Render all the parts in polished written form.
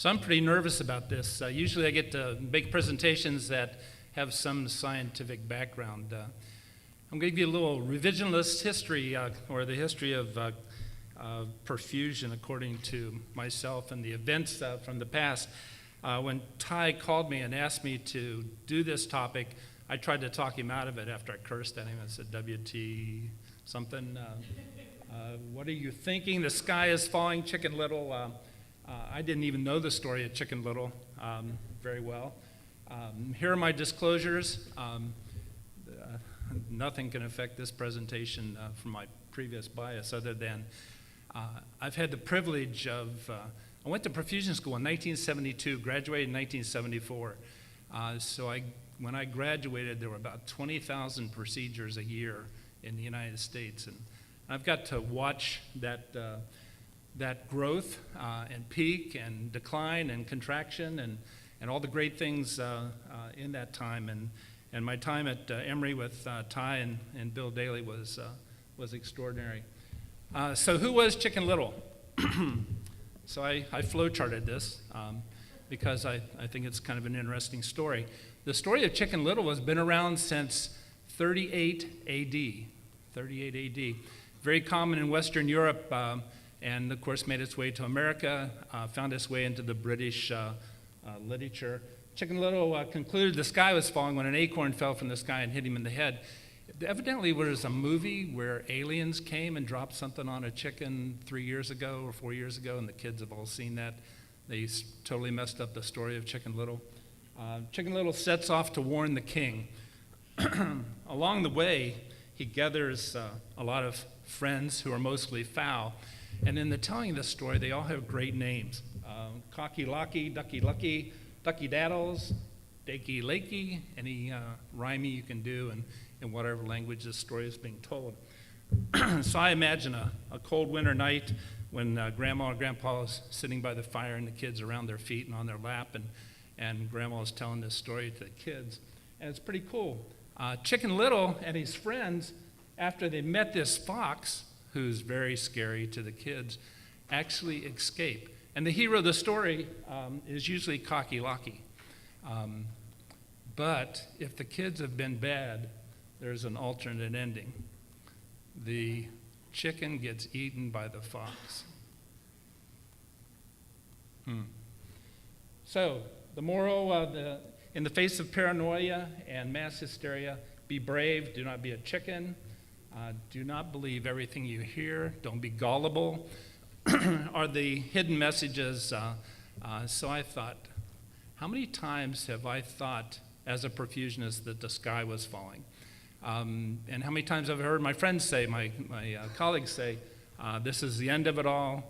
So I'm pretty nervous about this. Usually I get to make presentations that have some scientific background. I'm going to give you a little revisionist history, or the history of perfusion according to myself and the events from the past. When Ty called me and asked me to do this topic, I tried to talk him out of it after I cursed at him. I said, WT something, what are you thinking? The sky is falling, Chicken Little. I didn't even know the story of Chicken Little very well. Here are my disclosures. Nothing can affect this presentation from my previous bias other than I've had the privilege of, I went to perfusion school in 1972, graduated in 1974. When I graduated, there were about 20,000 procedures a year in the United States. And I've got to watch that growth and peak and decline and contraction and all the great things in that time. And my time at Emory with Ty and Bill Daly was extraordinary. So who was Chicken Little? So I flow charted this because I think it's kind of an interesting story. The story of Chicken Little has been around since 38 AD. 38 AD. Very common in Western Europe, and of course made its way to America, found its way into the British literature. Chicken Little concluded the sky was falling when an acorn fell from the sky and hit him in the head. Evidently, there was a movie where aliens came and dropped something on a chicken 3 years ago or 4 years ago, and the kids have all seen that. They totally messed up the story of Chicken Little. Chicken Little sets off to warn the king. Along the way, he gathers a lot of friends who are mostly foul. And in the telling of the story, they all have great names. Cocky Locky, Ducky Lucky, Ducky Daddles, Dakey Lakey, any rhyming you can do in whatever language this story is being told. So I imagine a cold winter night when Grandma and Grandpa is sitting by the fire and the kids are around their feet and on their lap, and Grandma is telling this story to the kids. And it's pretty cool. Chicken Little and his friends, after they met this fox, who's very scary to the kids, actually escape. And the hero of the story is usually Cocky Locky. But if the kids have been bad, there's an alternate ending. The chicken gets eaten by the fox. So the moral, in the face of paranoia and mass hysteria, be brave, do not be a chicken. Do not believe everything you hear. Don't be gullible. Are the hidden messages. So I thought, how many times have I thought as a perfusionist that the sky was falling? And how many times have I heard my friends say, my colleagues say, this is the end of it all,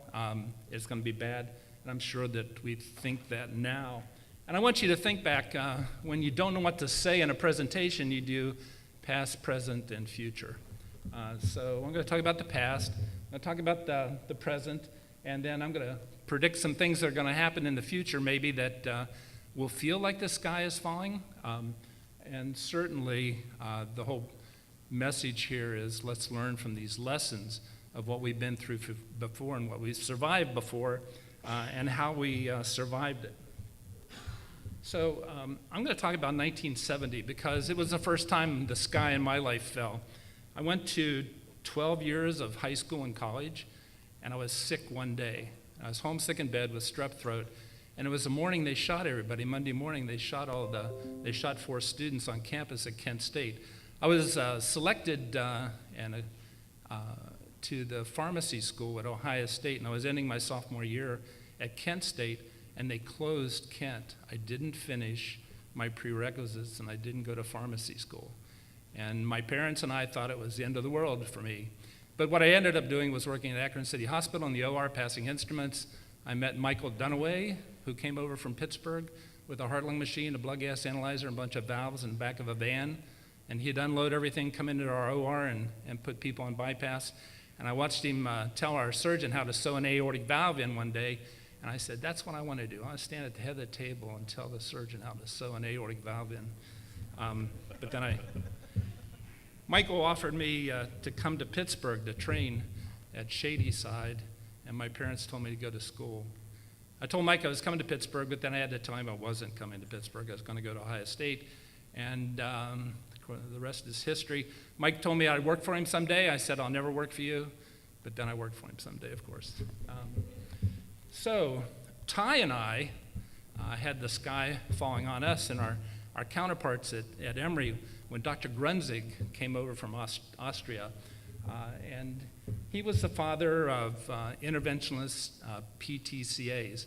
it's going to be bad. And I'm sure that we think that now. And I want you to think back, when you don't know what to say in a presentation, you do past, present, and future. So I'm going to talk about the past, I'm going to talk about the present, and then I'm going to predict some things that are going to happen in the future, maybe that will feel like the sky is falling. And certainly the whole message here is let's learn from these lessons of what we've been through before and what we've survived before and how we survived it. So I'm going to talk about 1970 because it was the first time the sky in my life fell. I went to 12 years of high school and college, and I was sick one day. I was homesick in bed with strep throat, and it was the morning they shot everybody. Monday morning, they shot 4 students on campus at Kent State. I was selected to the pharmacy school at Ohio State, and I was ending my sophomore year at Kent State, and they closed Kent. I didn't finish my prerequisites, and I didn't go to pharmacy school. And my parents and I thought it was the end of the world for me. But what I ended up doing was working at Akron City Hospital in the OR, passing instruments. I met Michael Dunaway, who came over from Pittsburgh with a heart lung machine, a blood gas analyzer, and a bunch of valves in the back of a van. And he'd unload everything, come into our OR, and put people on bypass. And I watched him tell our surgeon how to sew an aortic valve in one day. And I said, that's what I want to do. I want to stand at the head of the table and tell the surgeon how to sew an aortic valve in. But then Michael offered me to come to Pittsburgh to train at Shadyside, and my parents told me to go to school. I told Mike I was coming to Pittsburgh, but then I had to tell him I wasn't coming to Pittsburgh. I was going to go to Ohio State, and the rest is history. Mike told me I'd work for him someday. I said, I'll never work for you, but then I worked for him someday, of course. So Ty and I had the sky falling on us and our counterparts at Emory when Dr. Grunzig came over from Austria. And he was the father of interventionist PTCAs.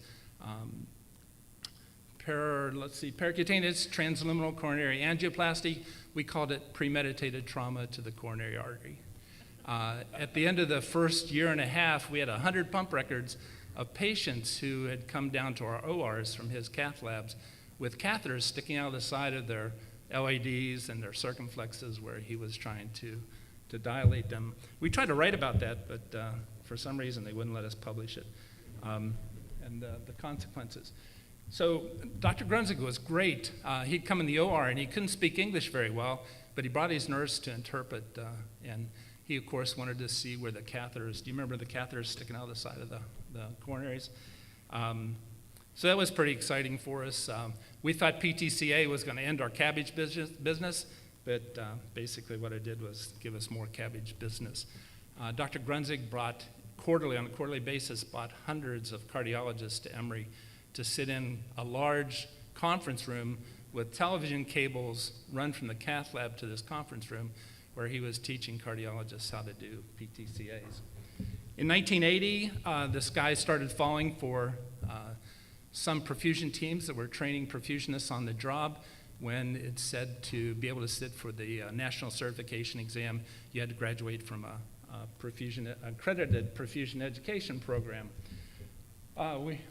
Percutaneous transluminal coronary angioplasty. We called it premeditated trauma to the coronary artery. At the end of the first year and a half, we had 100 pump records of patients who had come down to our ORs from his cath labs with catheters sticking out of the side of their LADs and their circumflexes where he was trying to dilate them. We tried to write about that, but for some reason they wouldn't let us publish it, and the consequences. So Dr. Grunzig was great. He'd come in the OR and he couldn't speak English very well, but he brought his nurse to interpret, and he, of course, wanted to see where the catheters, do you remember the catheters sticking out of the side of the coronaries? So that was pretty exciting for us. We thought PTCA was going to end our cabbage business, but basically what it did was give us more cabbage business. Dr. Grunzig on a quarterly basis, brought hundreds of cardiologists to Emory to sit in a large conference room with television cables run from the cath lab to this conference room where he was teaching cardiologists how to do PTCAs. In 1980, the sky started falling for some perfusion teams that were training perfusionists on the job. When it said to be able to sit for the national certification exam, you had to graduate from a accredited perfusion education program.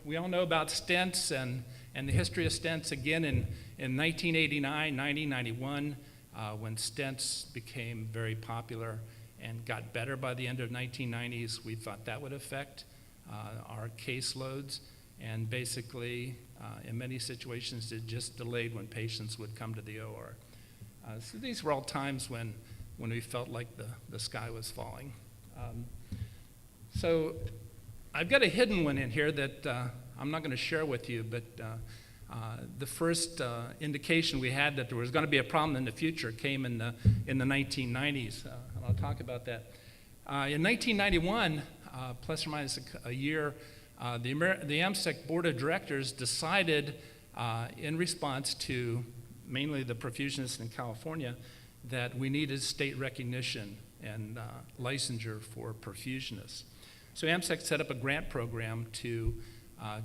We all know about stents and the history of stents. Again, in 1989, 90, 91, when stents became very popular and got better by the end of 1990s, we thought that would affect our caseloads. And basically, in many situations, it just delayed when patients would come to the OR. So these were all times when we felt like the sky was falling. So I've got a hidden one in here that I'm not going to share with you, but the first indication we had that there was going to be a problem in the future came in the 1990s, and I'll talk about that. In 1991, plus or minus a year, the AMSEC Board of Directors decided, in response to mainly the perfusionists in California, that we needed state recognition and licensure for perfusionists. So AMSEC set up a grant program to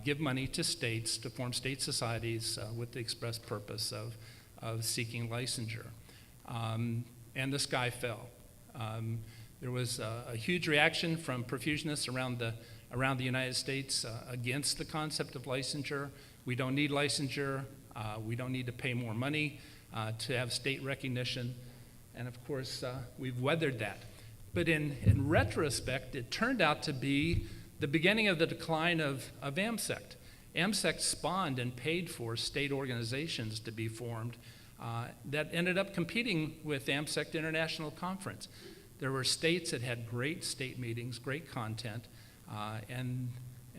give money to states to form state societies with the express purpose of seeking licensure. And the sky fell. There was a huge reaction from perfusionists around the United States against the concept of licensure. We don't need licensure. We don't need to pay more money to have state recognition. And of course, we've weathered that. But in retrospect, it turned out to be the beginning of the decline of AMSEC. AMSEC spawned and paid for state organizations to be formed that ended up competing with AMSEC International Conference. There were states that had great state meetings, great content, and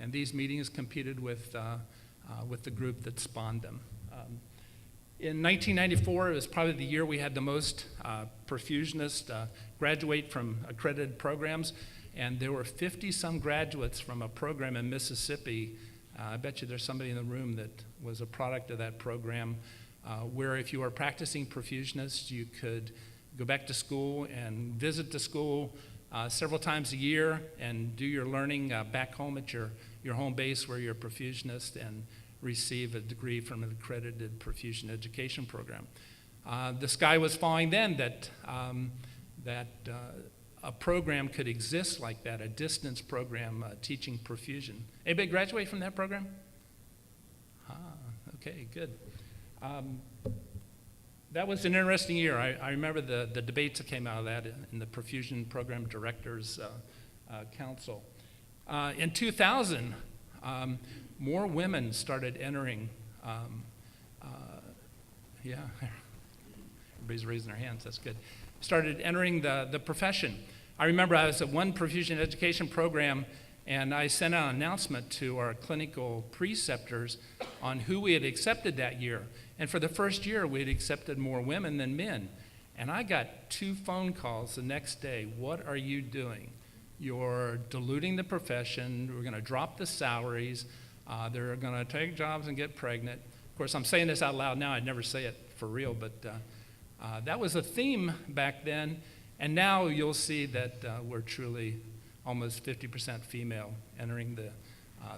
these meetings competed with the group that spawned them. In 1994, it was probably the year we had the most perfusionists graduate from accredited programs, and there were 50-some graduates from a program in Mississippi. I bet you there's somebody in the room that was a product of that program, where if you were practicing perfusionist, you could go back to school and visit the school several times a year and do your learning back home at your home base where you're a perfusionist and receive a degree from an accredited perfusion education program. The sky was falling then that a program could exist like that, a distance program teaching perfusion. Anybody graduate from that program? Okay, good. That was an interesting year. I remember the debates that came out of that in the Perfusion Program Directors Council. In 2000, more women started entering, yeah, everybody's raising their hands, that's good. Started entering the profession. I remember I was at one perfusion education program, And I sent out an announcement to our clinical preceptors on who we had accepted that year. And for the first year, we had accepted more women than men. And I got 2 phone calls the next day. What are you doing? You're diluting the profession. We're going to drop the salaries. They're going to take jobs and get pregnant. Of course, I'm saying this out loud now. I'd never say it for real, but that was a theme back then. And now you'll see that we're truly almost 50% female entering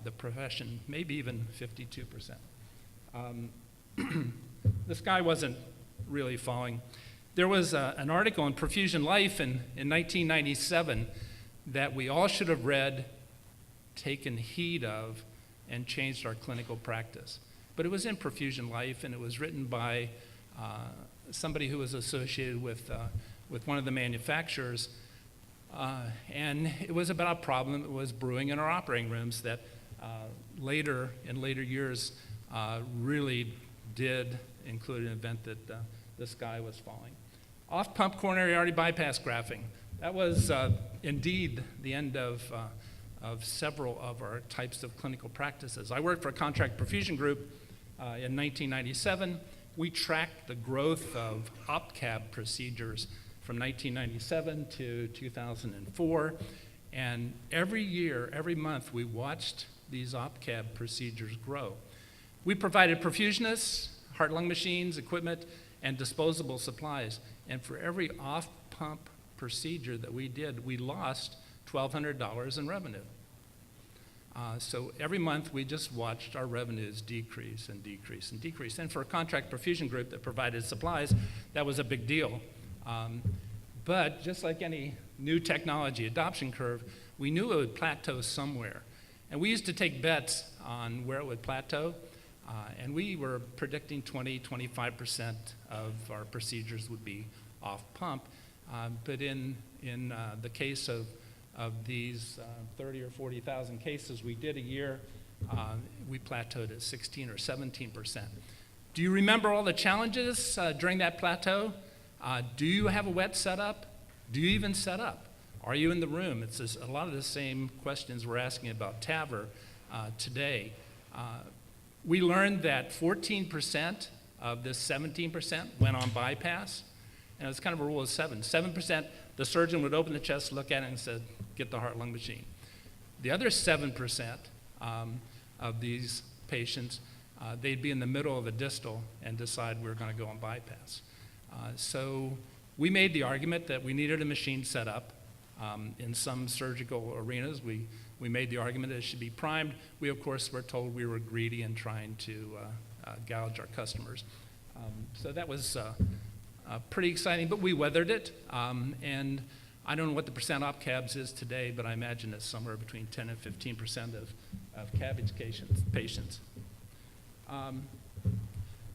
the profession, maybe even 52%. The sky wasn't really falling. There was an article in Perfusion Life in 1997 that we all should have read, taken heed of, and changed our clinical practice. But it was in Perfusion Life, and it was written by somebody who was associated with one of the manufacturers. And it was about a problem that was brewing in our operating rooms that in later years really did include an event that the sky was falling. Off-pump coronary artery bypass grafting. That was indeed the end of several of our types of clinical practices. I worked for a contract perfusion group in 1997. We tracked the growth of OPCAB procedures from 1997 to 2004. And every year, every month, we watched these OPCAB procedures grow. We provided perfusionists, heart-lung machines, equipment, and disposable supplies. And for every off-pump procedure that we did, we lost $1,200 in revenue. So every month, we just watched our revenues decrease and decrease and decrease. And for a contract perfusion group that provided supplies, that was a big deal. But just like any new technology adoption curve, we knew it would plateau somewhere. And we used to take bets on where it would plateau. And we were predicting 25% of our procedures would be off pump. But in the case of these 30 or 40,000 cases we did a year, we plateaued at 16 or 17%. Do you remember all the challenges during that plateau? Do you have a wet setup? Do you even set up? Are you in the room? It's a lot of the same questions we're asking about TAVR today. We learned that 14% of this 17% went on bypass, and it's kind of a rule of 7. 7%, the surgeon would open the chest, look at it, and said, get the heart-lung machine. The other 7% of these patients, they'd be in the middle of a distal and decide we're going to go on bypass. So we made the argument that we needed a machine set up. In some surgical arenas, we made the argument that it should be primed. We, of course, were told we were greedy and trying to gouge our customers. So that was pretty exciting, but we weathered it. And I don't know what the percent OPCABs is today, but I imagine it's somewhere between 10 and 15% of CABG patients.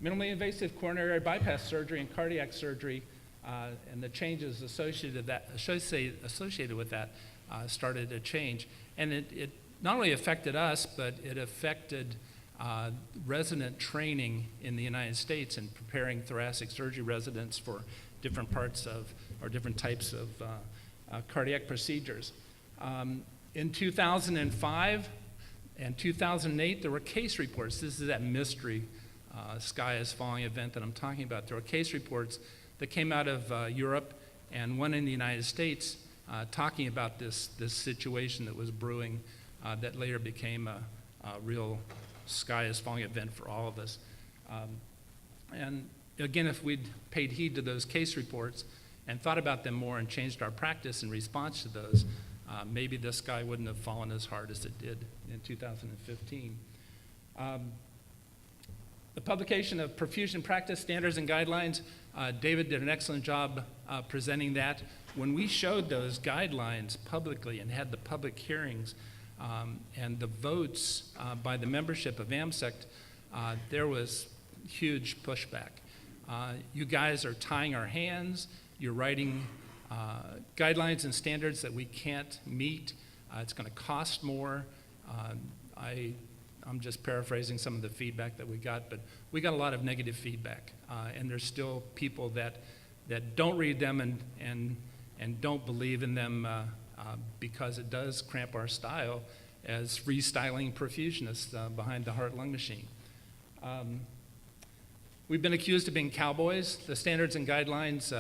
Minimally invasive coronary bypass surgery and cardiac surgery and the changes associated with that started to change. And it not only affected us, but it affected resident training in the United States and preparing thoracic surgery residents for different parts of, or different types of cardiac procedures. In 2005 and 2008, there were case reports. This is that mystery sky is falling event that I'm talking about. There were case reports that came out of Europe and one in the United States talking about this situation that was brewing that later became a real sky is falling event for all of us. And again, if we'd paid heed to those case reports and thought about them more and changed our practice in response to those, maybe the sky wouldn't have fallen as hard as it did in 2015. The publication of Perfusion Practice Standards and Guidelines, David did an excellent job presenting that. When we showed those guidelines publicly and had the public hearings and the votes by the membership of AMSECT, there was huge pushback. You guys are tying our hands. You're writing guidelines and standards that we can't meet. It's going to cost more. I'm just paraphrasing some of the feedback that we got, but we got a lot of negative feedback. And there's still people that don't read them and don't believe in them because it does cramp our style as freestyling perfusionists behind the heart-lung machine. We've been accused of being cowboys. The standards and guidelines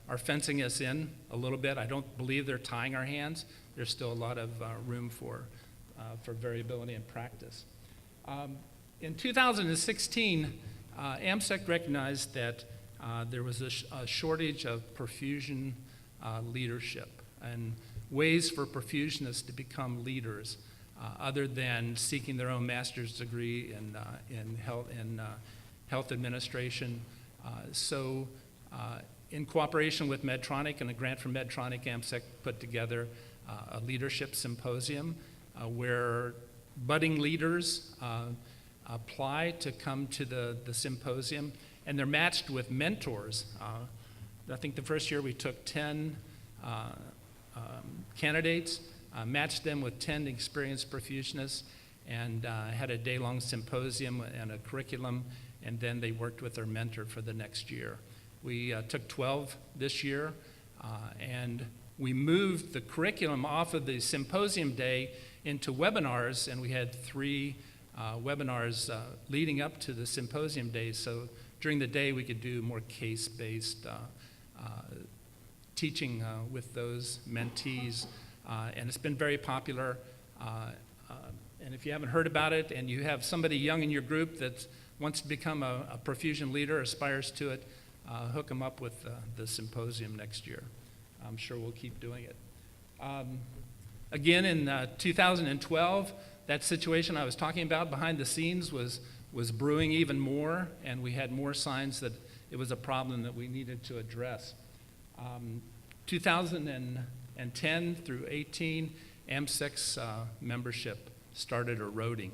are fencing us in a little bit. I don't believe they're tying our hands. There's still a lot of room for variability in practice. In 2016, AMSEC recognized that there was a shortage of perfusion leadership and ways for perfusionists to become leaders other than seeking their own master's degree in health administration. So in cooperation with Medtronic and a grant from Medtronic, AMSEC put together a leadership symposium where budding leaders apply to come to the symposium, and they're matched with mentors. I think the first year we took 10 candidates, matched them with 10 experienced perfusionists, and had a day-long symposium and a curriculum, and then they worked with their mentor for the next year. We took 12 this year, and we moved the curriculum off of the symposium day into webinars, and we had 3 webinars leading up to the symposium day. So during the day, we could do more case-based teaching with those mentees, and it's been very popular. And if you haven't heard about it and you have somebody young in your group that wants to become a perfusion leader, aspires to it, hook them up with the symposium next year. I'm sure we'll keep doing it. Again, in 2012, that situation I was talking about behind the scenes was brewing even more, and we had more signs that it was a problem that we needed to address. 2010 through 18, AMSEC's membership started eroding.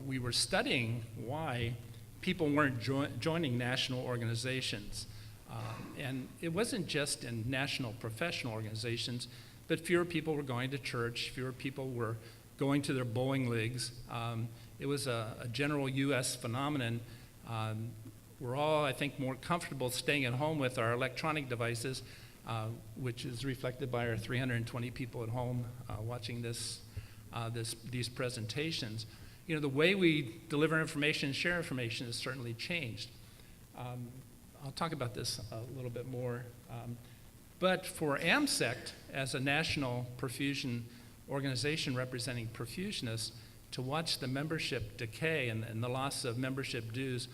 We were studying why people weren't joining national organizations. And it wasn't just in national professional organizations, but fewer people were going to church, fewer people were going to their bowling leagues. It was a general U.S. phenomenon. We're all, I think, more comfortable staying at home with our electronic devices, which is reflected by our 320 people at home watching these presentations. You know, the way we deliver information and share information has certainly changed. I'll talk about this a little bit more. But for AMSEC, as a national perfusion organization representing perfusionists, to watch the membership decay and the loss of membership dues,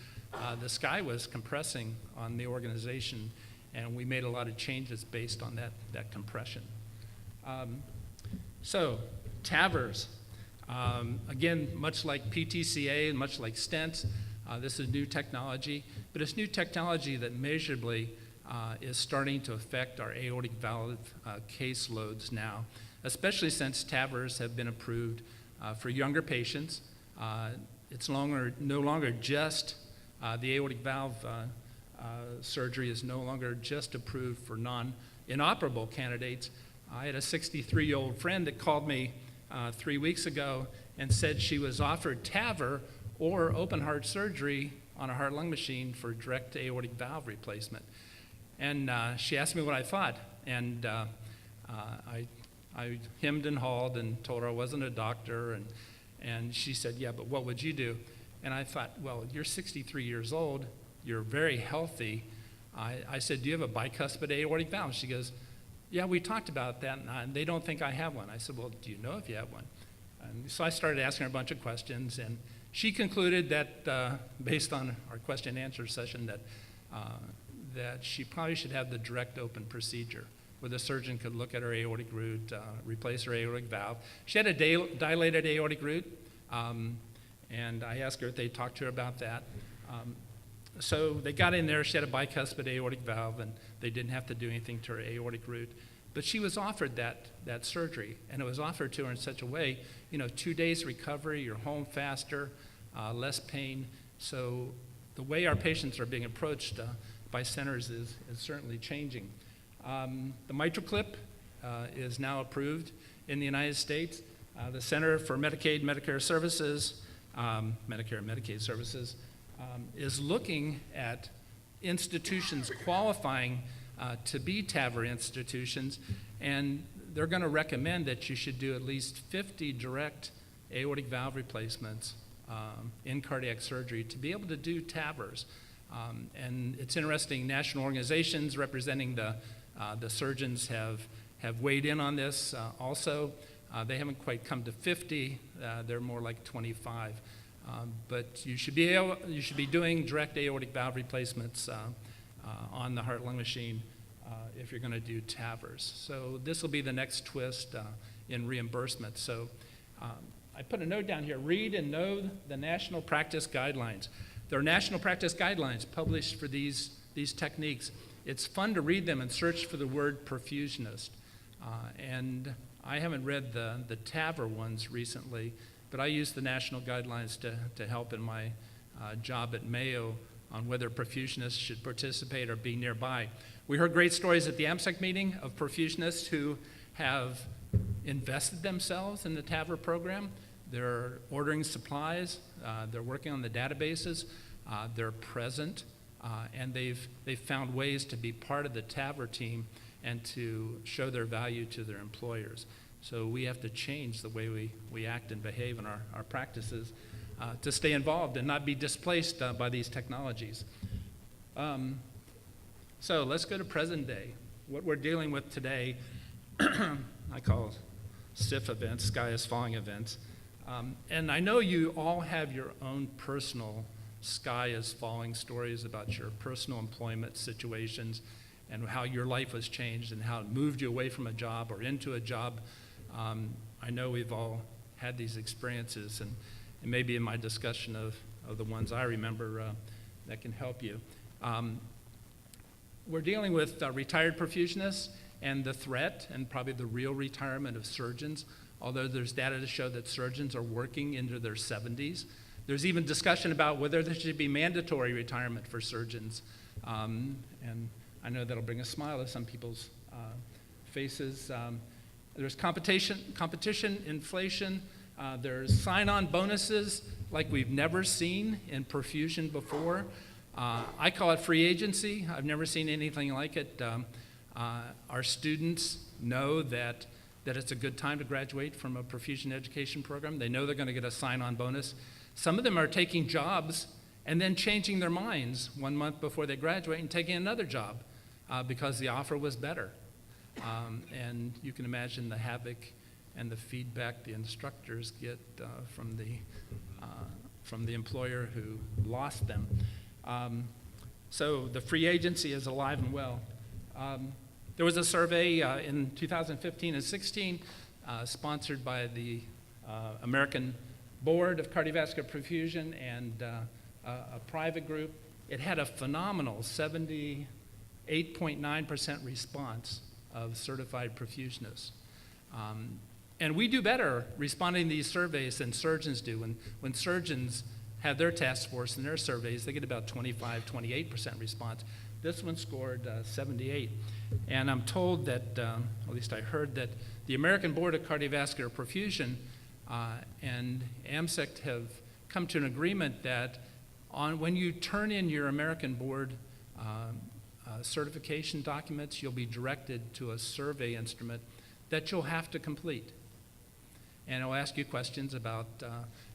the sky was compressing on the organization, and we made a lot of changes based on that compression. So, TAVRs. Again, much like PTCA and much like stents, this is new technology, but it's new technology that measurably is starting to affect our aortic valve caseloads now, especially since TAVRs have been approved for younger patients. It's no longer just the aortic valve surgery is no longer just approved for non-inoperable candidates. I had a 63-year-old friend that called me 3 weeks ago and said she was offered TAVR or open heart surgery on a heart-lung machine for direct aortic valve replacement. And she asked me what I thought, and I hemmed and hawed and told her I wasn't a doctor, and she said, yeah, but what would you do? And I thought, well, you're 63 years old, you're very healthy. I said, do you have a bicuspid aortic valve? She goes, yeah, we talked about that, and they don't think I have one. I said, well, do you know if you have one? And so I started asking her a bunch of questions, and she concluded that, based on our question and answer session, that she probably should have the direct open procedure, where the surgeon could look at her aortic root, replace her aortic valve. She had a dilated aortic root, and I asked her if they talked to her about that. So they got in there, she had a bicuspid aortic valve, and they didn't have to do anything to her aortic root. But she was offered that surgery, and it was offered to her in such a way, 2 days recovery, you're home faster, less pain. So the way our patients are being approached by centers is certainly changing. The MitraClip is now approved in the United States. The Center for Medicaid, Medicare Services, Medicare and Medicaid Services, is looking at institutions qualifying to be TAVR institutions, and they're going to recommend that you should do at least 50 direct aortic valve replacements in cardiac surgery to be able to do TAVRs. And it's interesting, national organizations representing the surgeons have weighed in on this also. They haven't quite come to 50, they're more like 25. But you should be doing direct aortic valve replacements on the heart-lung machine if you're going to do TAVRs. So this will be the next twist in reimbursement. So I put a note down here, read and know the national practice guidelines. There are national practice guidelines published for these techniques. It's fun to read them and search for the word perfusionist. And I haven't read the TAVR ones recently, but I use the national guidelines to help in my job at Mayo on whether perfusionists should participate or be nearby. We heard great stories at the AMSEC meeting of perfusionists who have invested themselves in the TAVR program. They're ordering supplies, they're working on the databases, they're present, and they've found ways to be part of the TAVR team and to show their value to their employers. So we have to change the way we act and behave in our practices to stay involved and not be displaced by these technologies. So let's go to present day. What we're dealing with today, I call SIF events, sky is falling events. And I know you all have your own personal sky is falling stories about your personal employment situations and how your life was changed and how it moved you away from a job or into a job. I know we've all had these experiences, and maybe in my discussion of the ones I remember, that can help you. We're dealing with retired perfusionists and the threat and probably the real retirement of surgeons, although there's data to show that surgeons are working into their 70s. There's even discussion about whether there should be mandatory retirement for surgeons. And I know that'll bring a smile to some people's faces. There's competition, inflation. There's sign-on bonuses like we've never seen in perfusion before. I call it free agency. I've never seen anything like it. Our students know that it's a good time to graduate from a perfusion education program. They know they're going to get a sign-on bonus. Some of them are taking jobs and then changing their minds 1 month before they graduate and taking another job because the offer was better. And you can imagine the havoc and the feedback the instructors get from the employer who lost them. So the free agency is alive and well. There was a survey in 2015 and 16 sponsored by the American Board of Cardiovascular Perfusion and a private group. It had a phenomenal 78.9% response of certified perfusionists. And we do better responding to these surveys than surgeons do. When surgeons have their task force and their surveys, they get about 25-28% response. This one scored 78. And I'm told that, at least I heard that the American Board of Cardiovascular Perfusion and AMSEC have come to an agreement that when you turn in your American Board certification documents, you'll be directed to a survey instrument that you'll have to complete. And it'll ask you questions about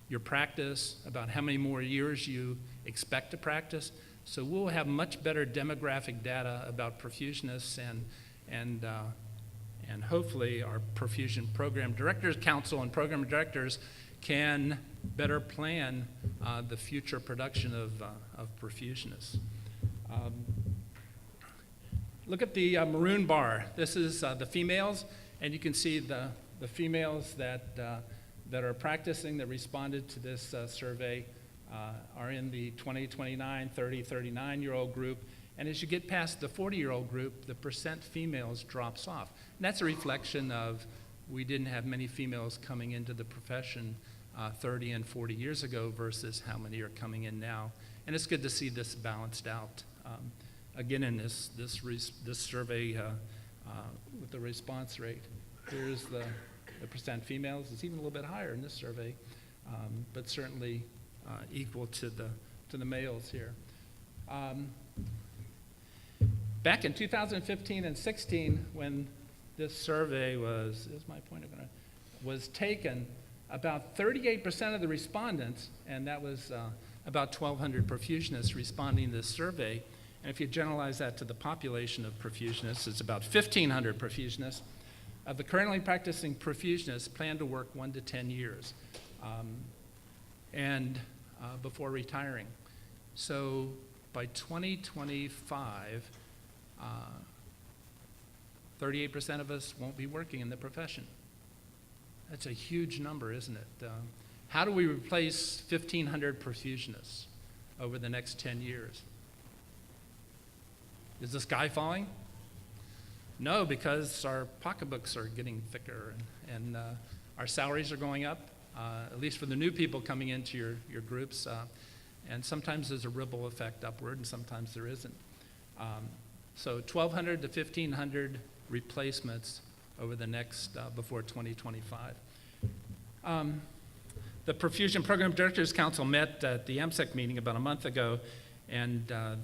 your practice, about how many more years you expect to practice. So we'll have much better demographic data about perfusionists and hopefully our Perfusion Program Directors Council and program directors can better plan the future production of perfusionists. Look at the maroon bar. This is the females, and you can see the females that are practicing that responded to this survey are in the 20, 29, 30, 39-year-old group. And as you get past the 40-year-old group, the percent females drops off. And that's a reflection of we didn't have many females coming into the profession 30 and 40 years ago versus how many are coming in now. And it's good to see this balanced out. Again, in this survey with the response rate, here's the percent females. It's even a little bit higher in this survey, but certainly equal to the males here. Back in 2015 and 16, when this survey was taken, about 38% of the respondents, and that was about 1,200 perfusionists responding to this survey, and if you generalize that to the population of perfusionists, it's about 1,500 perfusionists. Of the currently practicing perfusionists plan to work 1 to 10 years and before retiring. So by 2025, 38% of us won't be working in the profession. That's a huge number, isn't it? How do we replace 1,500 perfusionists over the next 10 years? Is the sky falling? No, because our pocketbooks are getting thicker and our salaries are going up, at least for the new people coming into your groups. And sometimes there's a ripple effect upward and sometimes there isn't. So 1,200 to 1,500 replacements over the next, before 2025. The Perfusion Program Directors Council met at the AMSEC meeting about a month ago, and it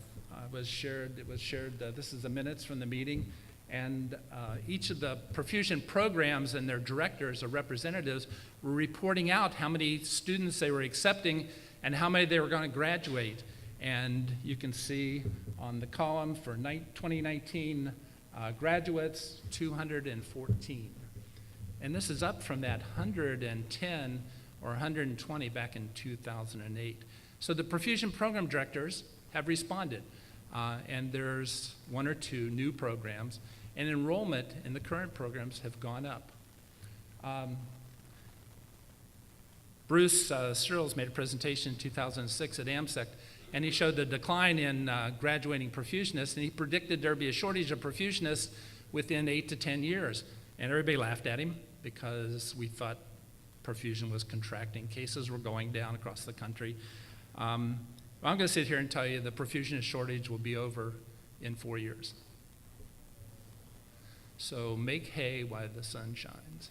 was shared, this is the minutes from the meeting, and each of the perfusion programs and their directors or representatives were reporting out how many students they were accepting and how many they were going to graduate. And you can see on the column for 2019 graduates, 214. And this is up from that 110 or 120 back in 2008. So the perfusion program directors have responded, and there's 1 or 2 new programs, and enrollment in the current programs have gone up. Bruce Searles made a presentation in 2006 at AMSEC, and he showed the decline in graduating perfusionists, and he predicted there'd be a shortage of perfusionists within 8 to 10 years. And everybody laughed at him because we thought perfusion was contracting. Cases were going down across the country. I'm going to sit here and tell you the perfusionist shortage will be over in 4 years. So make hay while the sun shines.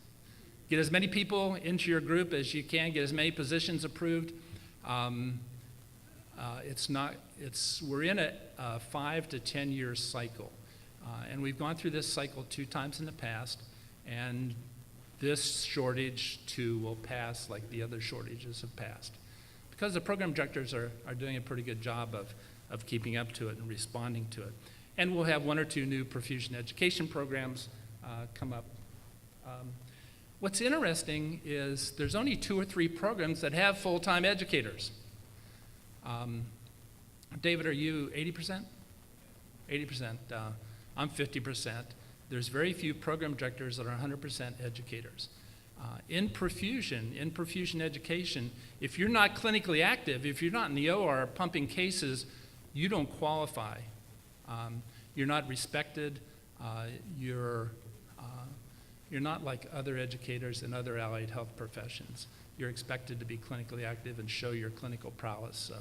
Get as many people into your group as you can, get as many positions approved. We're in a 5 to 10 year cycle. And we've gone through this cycle 2 times in the past, and this shortage too will pass like the other shortages have passed. Because the program directors are doing a pretty good job of keeping up to it and responding to it. And we'll have 1 or 2 new perfusion education programs come up. What's interesting is there's only 2 or 3 programs that have full-time educators. David, are you 80%? 80%. I'm 50%. There's very few program directors that are 100% educators. In perfusion education, if you're not clinically active, if you're not in the OR pumping cases, you don't qualify. You're not respected. You're not like other educators in other allied health professions. You're expected to be clinically active and show your clinical prowess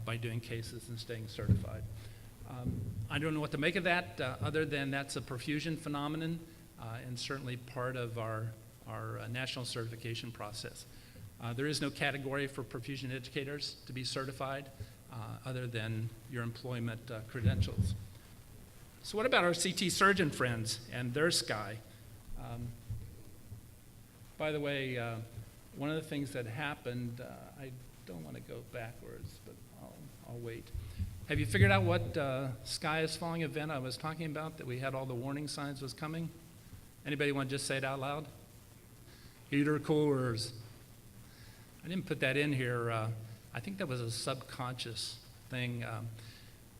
by doing cases and staying certified. I don't know what to make of that, other than that's a perfusion phenomenon and certainly part of our national certification process. There is no category for perfusion educators to be certified other than your employment credentials. So what about our CT surgeon friends and their SCI? By the way, one of the things that happened, I don't want to go backwards, but I'll wait. Have you figured out what sky is falling event I was talking about, that we had all the warning signs was coming? Anybody want to just say it out loud? Heater coolers. I didn't put that in here. I think that was a subconscious thing.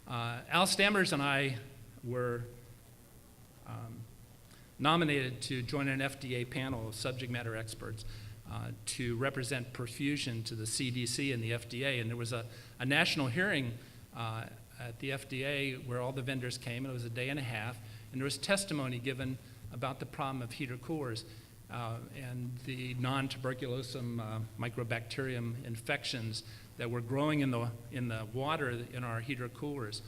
Al Stammers and I were nominated to join an FDA panel of subject matter experts to represent perfusion to the CDC and the FDA. And there was a national hearing at the FDA where all the vendors came, and it was a day and a half, and there was testimony given about the problem of heater coolers and the non-tuberculosum microbacterium infections that were growing in the water in our heater coolers.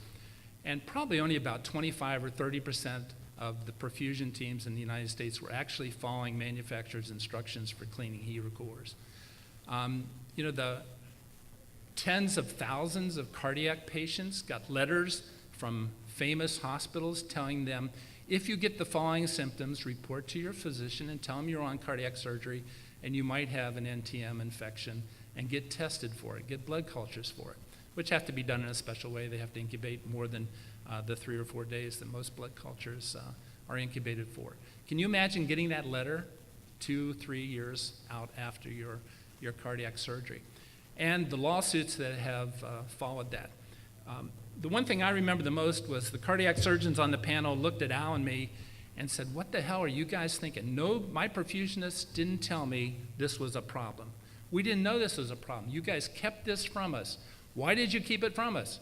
And probably only about 25 or 30% of the perfusion teams in the United States were actually following manufacturers' instructions for cleaning heater coolers. The tens of thousands of cardiac patients got letters from famous hospitals telling them, if you get the following symptoms, report to your physician and tell them you're on cardiac surgery and you might have an NTM infection and get tested for it, get blood cultures for it, which have to be done in a special way. They have to incubate more than the 3 or 4 days that most blood cultures are incubated for. Can you imagine getting that letter 2-3 years out after your cardiac surgery? And the lawsuits that have followed that. The one thing I remember the most was the cardiac surgeons on the panel looked at Al and me and said, "What the hell are you guys thinking? No, my perfusionist didn't tell me this was a problem. We didn't know this was a problem. You guys kept this from us. Why did you keep it from us?"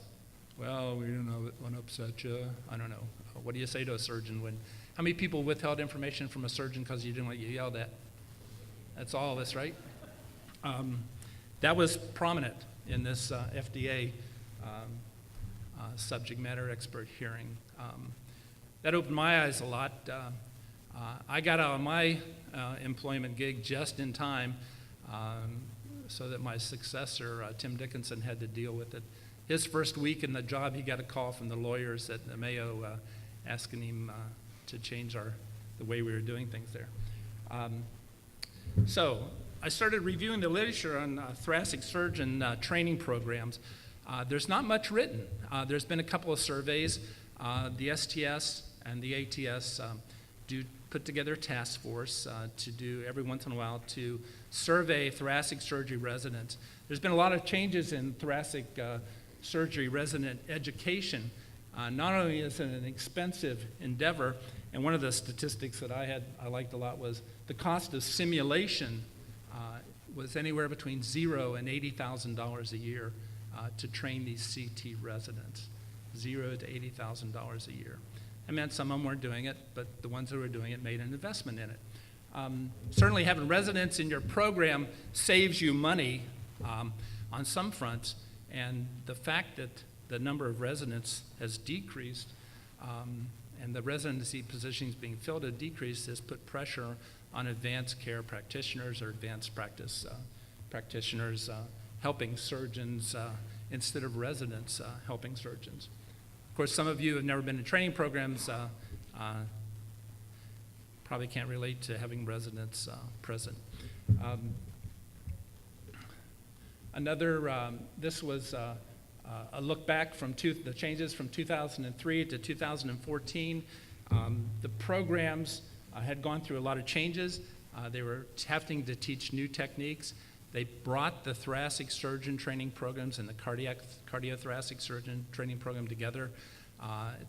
Well, we didn't know it would upset you. I don't know. What do you say to a surgeon when, how many people withheld information from a surgeon because you didn't want you yelled at? That's all of us, right? That was prominent in this FDA subject matter expert hearing. That opened my eyes a lot. I got out of my employment gig just in time so that my successor, Tim Dickinson, had to deal with it. His first week in the job, he got a call from the lawyers at the Mayo asking him to change the way we were doing things there. So I started reviewing the literature on thoracic surgeon training programs. There's not much written. There's been a couple of surveys. The STS and the ATS do put together a task force to do every once in a while to survey thoracic surgery residents. There's been a lot of changes in thoracic surgery resident education. Not only is it an expensive endeavor, and one of the statistics that I liked a lot was the cost of simulation was anywhere between $0 and $80,000 a year to train these CT residents. $0 to $80,000 a year. It meant some of them weren't doing it, but the ones that were doing it made an investment in it. Certainly having residents in your program saves you money on some fronts, and the fact that the number of residents has decreased and the residency positions being filled have decreased has put pressure on advanced care practitioners or advanced practice practitioners helping surgeons instead of residents helping surgeons. Of course, some of you have never been in training programs, probably can't relate to having residents present. This was a look back from the changes from 2003 to 2014. The programs had gone through a lot of changes. They were having to teach new techniques. They brought the thoracic surgeon training programs and the cardiothoracic surgeon training program together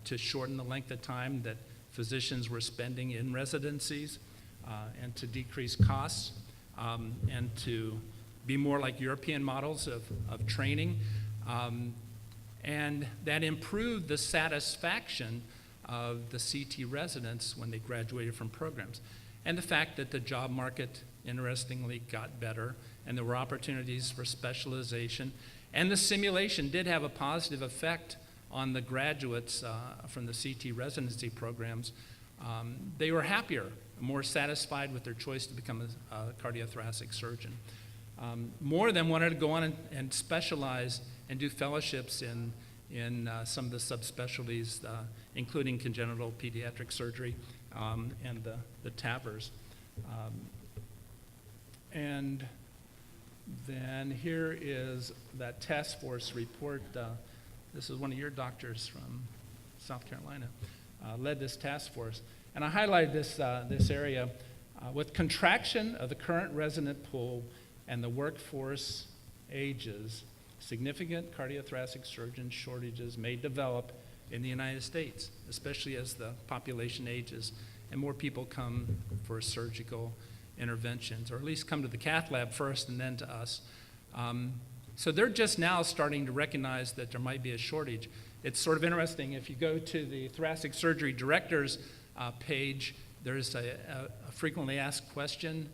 to shorten the length of time that physicians were spending in residencies and to decrease costs and to be more like European models of training. And that improved the satisfaction of the CT residents when they graduated from programs. And the fact that the job market, interestingly, got better, and there were opportunities for specialization. And the simulation did have a positive effect on the graduates from the CT residency programs. They were happier, more satisfied with their choice to become a cardiothoracic surgeon. More of them wanted to go on and specialize and do fellowships in some of the subspecialties, including congenital pediatric surgery and the TAVRs. And then here is that task force report. This is one of your doctors from South Carolina, led this task force. And I highlighted this area with contraction of the current resident pool and the workforce ages, significant cardiothoracic surgeon shortages may develop in the United States, especially as the population ages and more people come for surgical interventions, or at least come to the cath lab first and then to us. So they're just now starting to recognize that there might be a shortage. It's sort of interesting. If you go to the thoracic surgery directors page, there's a frequently asked question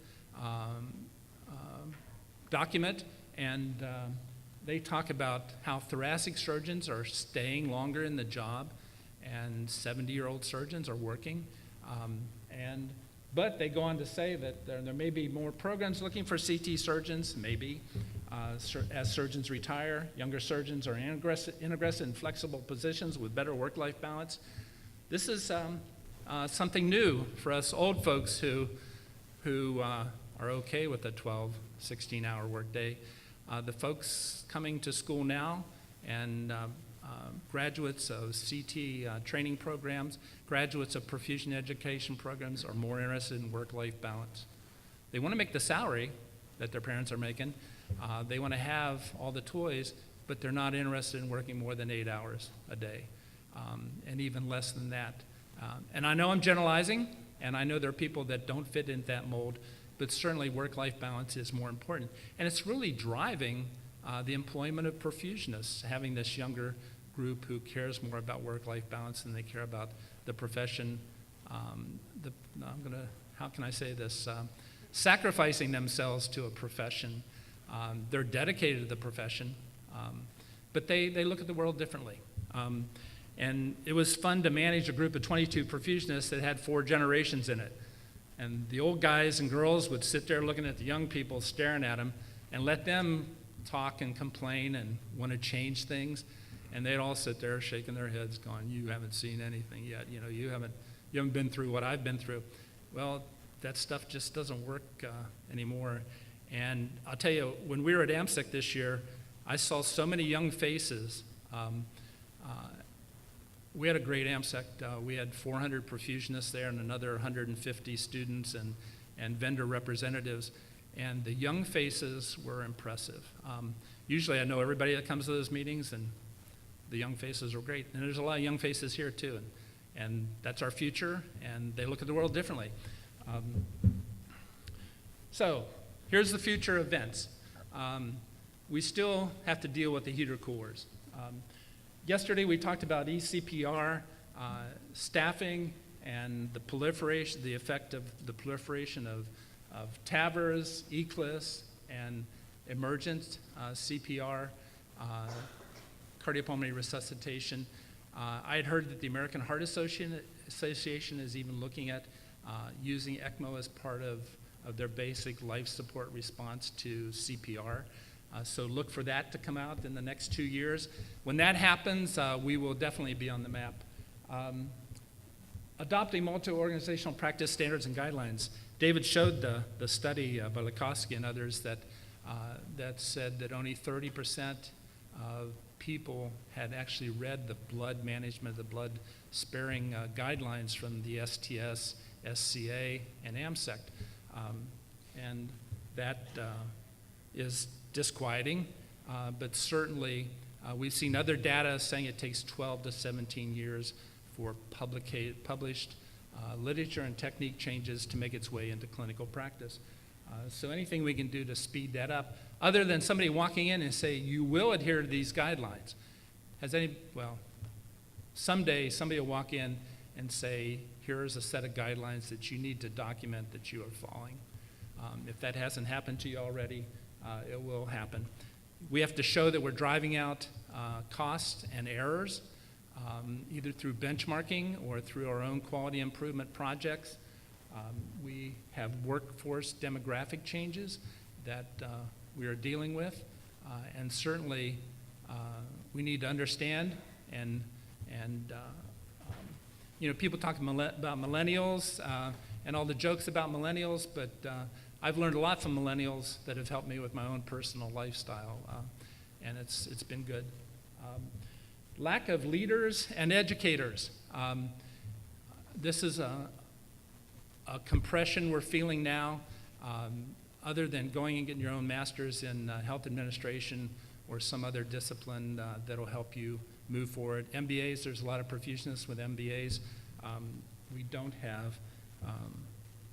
document, and they talk about how thoracic surgeons are staying longer in the job and 70-year-old surgeons are working. But they go on to say that there may be more programs looking for CT surgeons, maybe, as surgeons retire. Younger surgeons are interested in flexible positions with better work-life balance. This is something new for us old folks who are are okay with a 12, 16-hour workday. The folks coming to school now and graduates of CT training programs, graduates of perfusion education programs are more interested in work-life balance. They want to make the salary that their parents are making. They want to have all the toys, but they're not interested in working more than 8 hours a day, and even less than that. And I know I'm generalizing, and I know there are people that don't fit into that mold, but certainly work-life balance is more important. And it's really driving the employment of perfusionists, having this younger group who cares more about work-life balance than they care about the profession. How can I say this? Sacrificing themselves to a profession. They're dedicated to the profession, but they look at the world differently. And it was fun to manage a group of 22 perfusionists that had 4 generations in it. And the old guys and girls would sit there looking at the young people, staring at them, and let them talk and complain and want to change things. And they'd all sit there shaking their heads going, you haven't seen anything yet. You know, you haven't been through what I've been through. Well, that stuff just doesn't work anymore. And I'll tell you, when we were at AMSEC this year, I saw so many young faces. We had a great AMSEC. We had 400 perfusionists there and another 150 students and vendor representatives. And the young faces were impressive. Usually I know everybody that comes to those meetings, and the young faces are great. And there's a lot of young faces here too. And that's our future, and they look at the world differently. So here's the future events. We still have to deal with the heater coolers. Yesterday we talked about eCPR, staffing, and the effect of the proliferation of TAVRs, ECLIS, and emergent CPR, cardiopulmonary resuscitation. I had heard that the American Heart Association is even looking at using ECMO as part of their basic life support response to CPR. So look for that to come out in the next 2 years. When that happens, we will definitely be on the map. Adopting multi-organizational practice standards and guidelines. David showed the study by Lukowski and others that said that only 30% of people had actually read the blood management, the blood sparing guidelines from the STS, SCA, and AMSEC. And that is disquieting, but certainly we've seen other data saying it takes 12 to 17 years for published literature and technique changes to make its way into clinical practice. So anything we can do to speed that up, other than somebody walking in and say, you will adhere to these guidelines. Someday somebody will walk in and say, here's a set of guidelines that you need to document that you are following. If that hasn't happened to you already, it will happen. We have to show that we're driving out costs and errors, either through benchmarking or through our own quality improvement projects. We have workforce demographic changes that we are dealing with, and certainly we need to understand and people talk about millennials and all the jokes about millennials, but I've learned a lot from millennials that have helped me with my own personal lifestyle, and it's been good. Lack of leaders and educators. This is a compression we're feeling now, other than going and getting your own master's in health administration or some other discipline that'll help you move forward. MBAs, there's a lot of perfusionists with MBAs. We don't have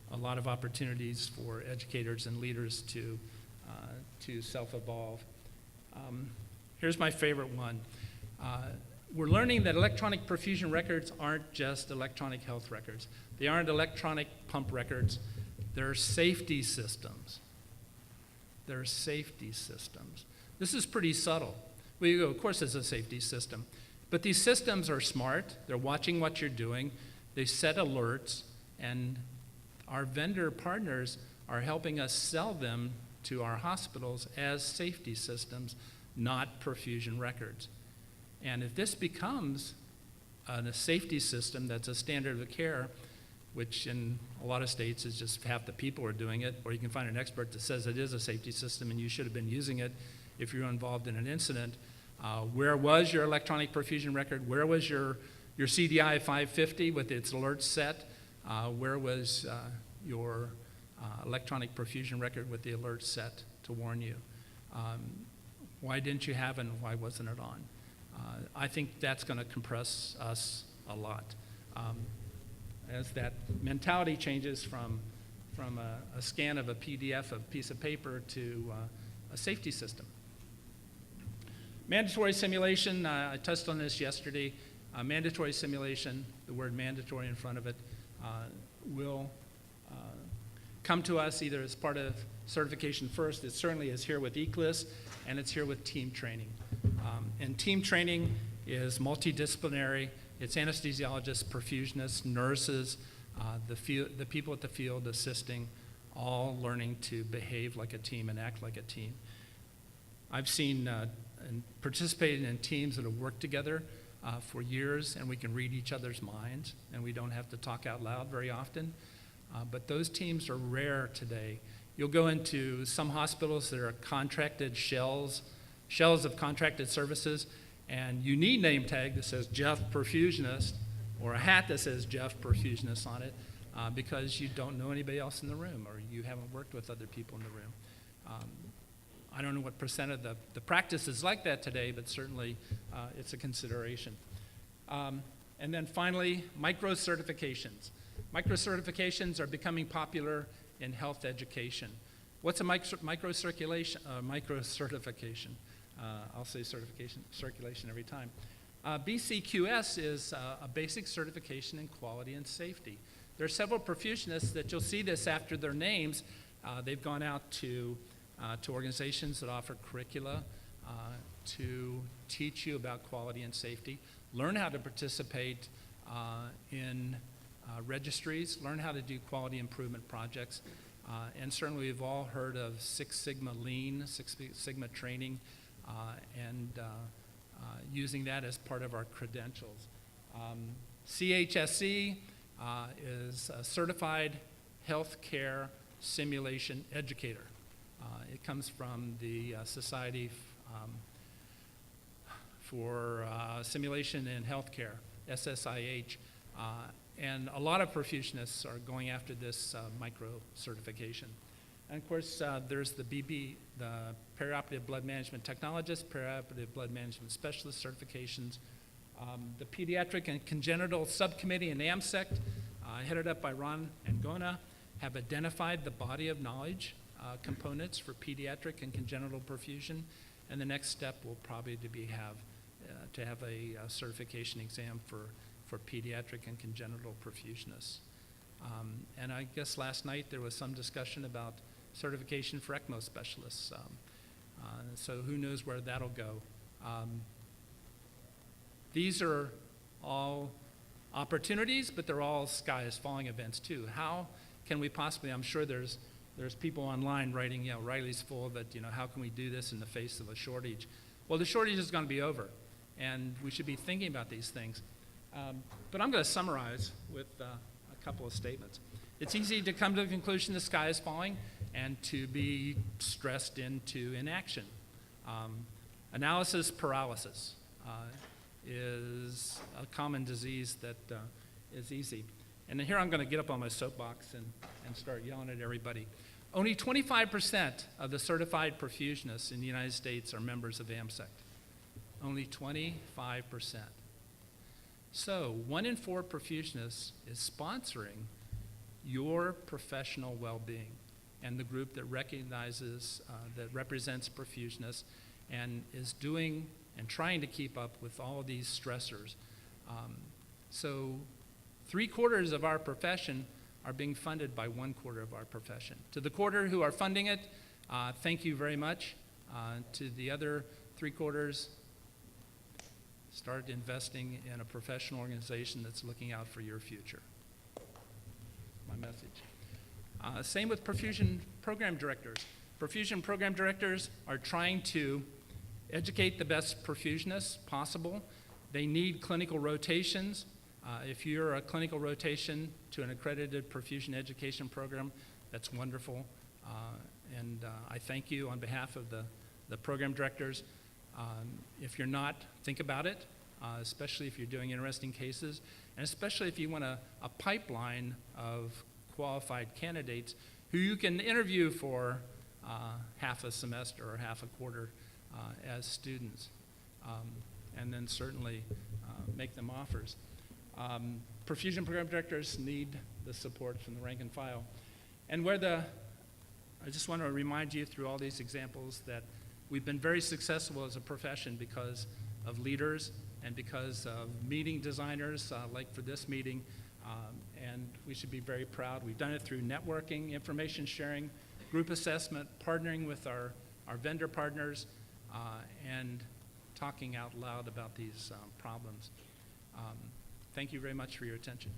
a lot of opportunities for educators and leaders to self-evolve. Here's my favorite one. We're learning that electronic perfusion records aren't just electronic health records. They aren't electronic pump records. They're safety systems. They're safety systems. This is pretty subtle. Well, you go, of course it's a safety system. But these systems are smart. They're watching what you're doing. They set alerts, and our vendor partners are helping us sell them to our hospitals as safety systems, not perfusion records. And if this becomes a safety system that's a standard of care, which in a lot of states is just half the people are doing it, or you can find an expert that says it is a safety system and you should have been using it if you're involved in an incident. Where was your electronic perfusion record? Where was your CDI 550 with its alerts set? Where was your electronic perfusion record with the alerts set to warn you? Why didn't you have it and why wasn't it on? I think that's going to compress us a lot. As that mentality changes from a scan of a PDF, a piece of paper, to a safety system. Mandatory simulation, I touched on this yesterday. Mandatory simulation, the word mandatory in front of it, will come to us either as part of certification first. It certainly is here with ECLIS, and it's here with team training. And team training is multidisciplinary. It's anesthesiologists, perfusionists, nurses, the people at the field assisting, all learning to behave like a team and act like a team. I've seen and participated in teams that have worked together for years, and we can read each other's minds, and we don't have to talk out loud very often. But those teams are rare today. You'll go into some hospitals that are contracted shells of contracted services, and you need name tag that says Jeff Perfusionist or a hat that says Jeff Perfusionist on it because you don't know anybody else in the room or you haven't worked with other people in the room. I don't know what percent of the practice is like that today, but certainly it's a consideration. And then finally, micro-certifications. Micro-certifications are becoming popular in health education. What's a micro-certification? I'll say circulation every time. BCQS is a basic certification in quality and safety. There are several perfusionists that you'll see this after their names. They've gone out to organizations that offer curricula to teach you about quality and safety, learn how to participate in registries, learn how to do quality improvement projects, and certainly we've all heard of Six Sigma Lean, Six Sigma training, and using that as part of our credentials. CHSE is a Certified Healthcare Simulation Educator. It comes from the Society for Simulation in Healthcare, SSIH, and a lot of perfusionists are going after this micro certification. And of course, there's the BB, the perioperative blood management technologist, perioperative blood management specialist certifications. The pediatric and congenital subcommittee in AMSECT, headed up by Ron Angona, have identified the body of knowledge components for pediatric and congenital perfusion. And the next step will probably to have a certification exam for pediatric and congenital perfusionists. And I guess last night there was some discussion about certification for ECMO specialists. So who knows where that'll go. These are all opportunities, but they're all sky is falling events too. How can we possibly, I'm sure there's people online writing, Riley's full that, how can we do this in the face of a shortage? Well, the shortage is going to be over, and we should be thinking about these things. But I'm going to summarize with a couple of statements. It's easy to come to the conclusion the sky is falling and to be stressed into inaction. Analysis paralysis is a common disease that is easy. And here I'm going to get up on my soapbox and start yelling at everybody. Only 25% of the certified perfusionists in the United States are members of AMSECT. Only 25%. So 1 in 4 perfusionists is sponsoring your professional well-being, and the group that recognizes, that represents perfusionists and is doing and trying to keep up with all of these stressors. So 3/4 of our profession are being funded by 1/4 of our profession. To the quarter who are funding it, thank you very much. To the other 3/4, start investing in a professional organization that's looking out for your future. My message. Same with perfusion program directors. Perfusion program directors are trying to educate the best perfusionists possible. They need clinical rotations. If you're a clinical rotation to an accredited perfusion education program, that's wonderful. And I thank you on behalf of the program directors. If you're not, think about it, especially if you're doing interesting cases, and especially if you want a pipeline of qualified candidates who you can interview for half a semester or half a quarter as students, and then certainly make them offers. Perfusion program directors need the support from the rank and file. And I just want to remind you through all these examples that we've been very successful as a profession because of leaders and because of meeting designers, like for this meeting, and we should be very proud. We've done it through networking, information sharing, group assessment, partnering with our vendor partners, and talking out loud about these problems. Thank you very much for your attention.